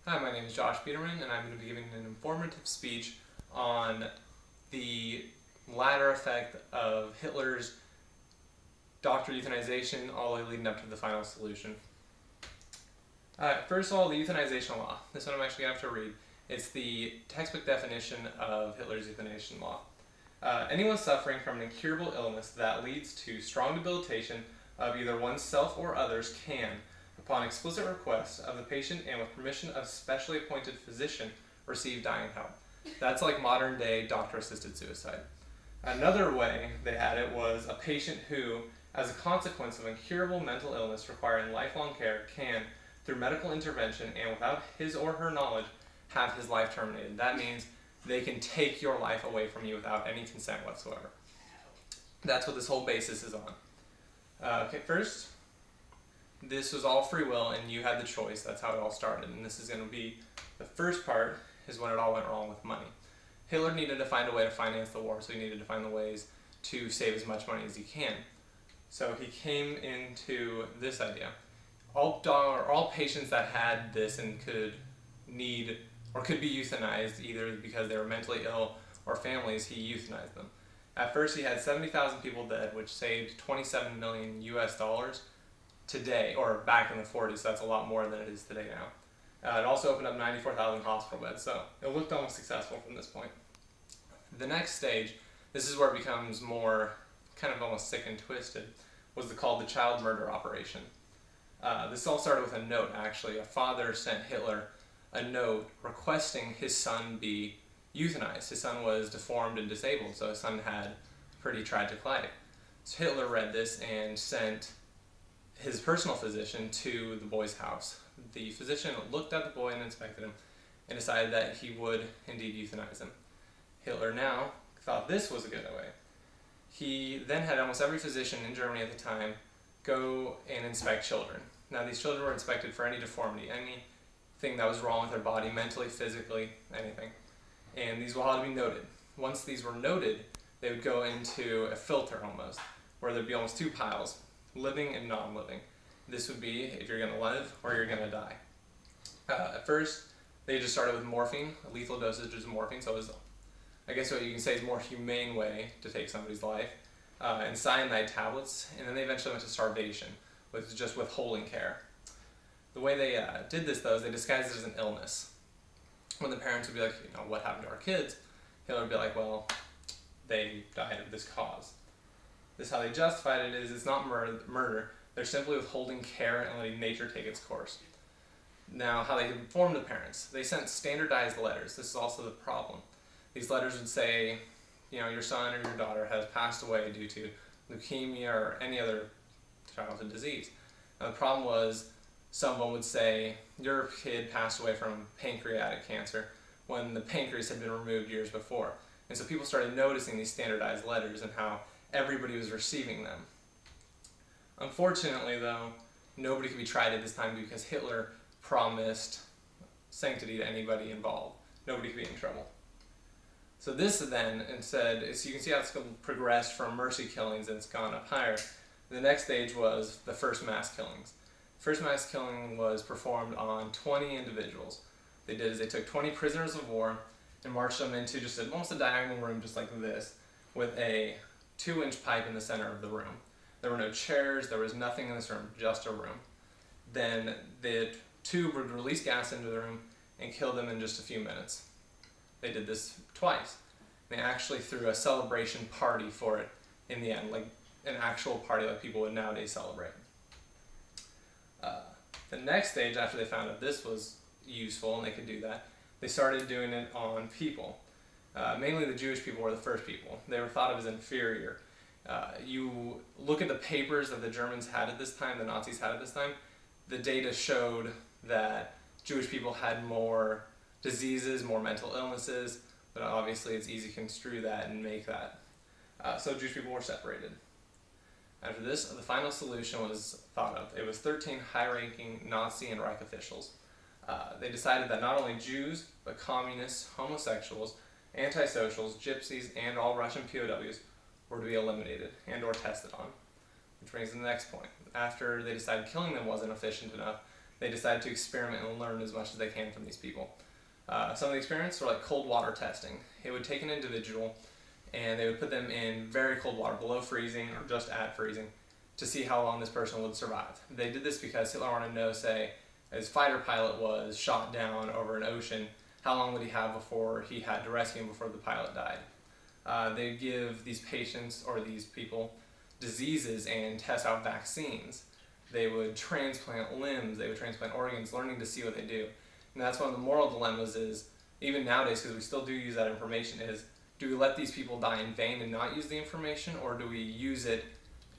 Hi, my name is Josh Peterman, and I'm going to be giving an informative speech on the ladder effect of Hitler's doctor euthanization all the way leading up to the final solution. First of all, the euthanization law. This one I'm actually going to have to read. It's the textbook definition of Hitler's euthanization law. Anyone suffering from an incurable illness that leads to strong debilitation of either oneself or others can, upon explicit request of the patient and with permission of specially appointed physician, receive dying help. That's like modern day doctor-assisted suicide. Another way they had it was a patient who, as a consequence of incurable mental illness requiring lifelong care, can, through medical intervention and without his or her knowledge, have his life terminated. That means they can take your life away from you without any consent whatsoever. That's what this whole basis is on. First, this was all free will and you had the choice. That's how it all started. And this is going to be the first part, is when it all went wrong with money. Hitler needed to find a way to finance the war, so he needed to find the ways to save as much money as he can. So he came into this idea. All patients that had this and could need or could be euthanized either because they were mentally ill or families, he euthanized them. At first he had 70,000 people dead, which saved 27 million US dollars today, or back in the 40s, so that's a lot more than it is today now. It also opened up 94,000 hospital beds, so it looked almost successful from this point. The next stage, this is where it becomes more kind of almost sick and twisted, was called the child murder operation. This all started with a note, actually. A father sent Hitler a note requesting his son be euthanized. His son was deformed and disabled, so his son had a pretty tragic life. So Hitler read this and sent his personal physician to the boy's house. The physician looked at the boy and inspected him and decided that he would indeed euthanize him. Hitler now thought this was a good way. He then had almost every physician in Germany at the time go and inspect children. Now these children were inspected for any deformity, anything that was wrong with their body, mentally, physically, anything. And these will all be noted. Once these were noted, they would go into a filter almost, where there'd be almost two piles, living and non-living. This would be if you're going to live or you're going to die. At first, they just started with morphine, lethal dosages of morphine, so it was, I guess what you can say is a more humane way to take somebody's life, and cyanide tablets, and then they eventually went to starvation, with just withholding care. The way they did this, though, is they disguised it as an illness. When the parents would be like, what happened to our kids? Hitler would be like, well, they died of this cause. This is how they justified it is it's not murder. They're simply withholding care and letting nature take its course. Now, how they informed the parents. They sent standardized letters. This is also the problem. These letters would say, your son or your daughter has passed away due to leukemia or any other childhood disease. Now, the problem was some of them would say, your kid passed away from pancreatic cancer when the pancreas had been removed years before. And so people started noticing these standardized letters and how everybody was receiving them. Unfortunately, though, nobody could be tried at this time because Hitler promised sanctity to anybody involved. Nobody could be in trouble. So this then, instead, so you can see how it's progressed from mercy killings and it's gone up higher. The next stage was the first mass killings. The first mass killing was performed on 20 individuals. They did is they took 20 prisoners of war and marched them into just almost a diagonal room just like this, with a 2-inch pipe in the center of the room. There were no chairs, there was nothing in this room, just a room. Then the tube would release gas into the room and kill them in just a few minutes. They did this twice. They actually threw a celebration party for it in the end, like an actual party like people would nowadays celebrate. The next stage, after they found out this was useful and they could do that, they started doing it on people. Mainly the Jewish people were the first people. They were thought of as inferior. You look at the papers that the Germans had at this time, the Nazis had at this time, the data showed that Jewish people had more diseases, more mental illnesses, but obviously it's easy to construe that and make that. So Jewish people were separated. After this, the final solution was thought of. It was 13 high-ranking Nazi and Reich officials. They decided that not only Jews, but communists, homosexuals, antisocials, gypsies, and all Russian POWs were to be eliminated and or tested on. Which brings to the next point. After they decided killing them wasn't efficient enough, they decided to experiment and learn as much as they can from these people. Some of the experiments were like cold water testing. It would take an individual and they would put them in very cold water, below freezing or just at freezing, to see how long this person would survive. They did this because Hitler wanted to know, say, his fighter pilot was shot down over an ocean, how long would he have before he had to rescue him before the pilot died. They'd give these patients or these people diseases and test out vaccines. They would transplant limbs, they would transplant organs, learning to see what they do. And that's one of the moral dilemmas is, even nowadays, because we still do use that information, is do we let these people die in vain and not use the information, or do we use it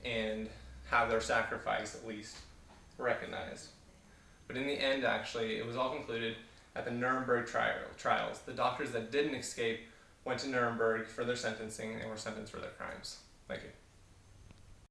and have their sacrifice at least recognized? But in the end, actually, it was all concluded at the Nuremberg trials. The doctors that didn't escape went to Nuremberg for their sentencing and were sentenced for their crimes. Thank you.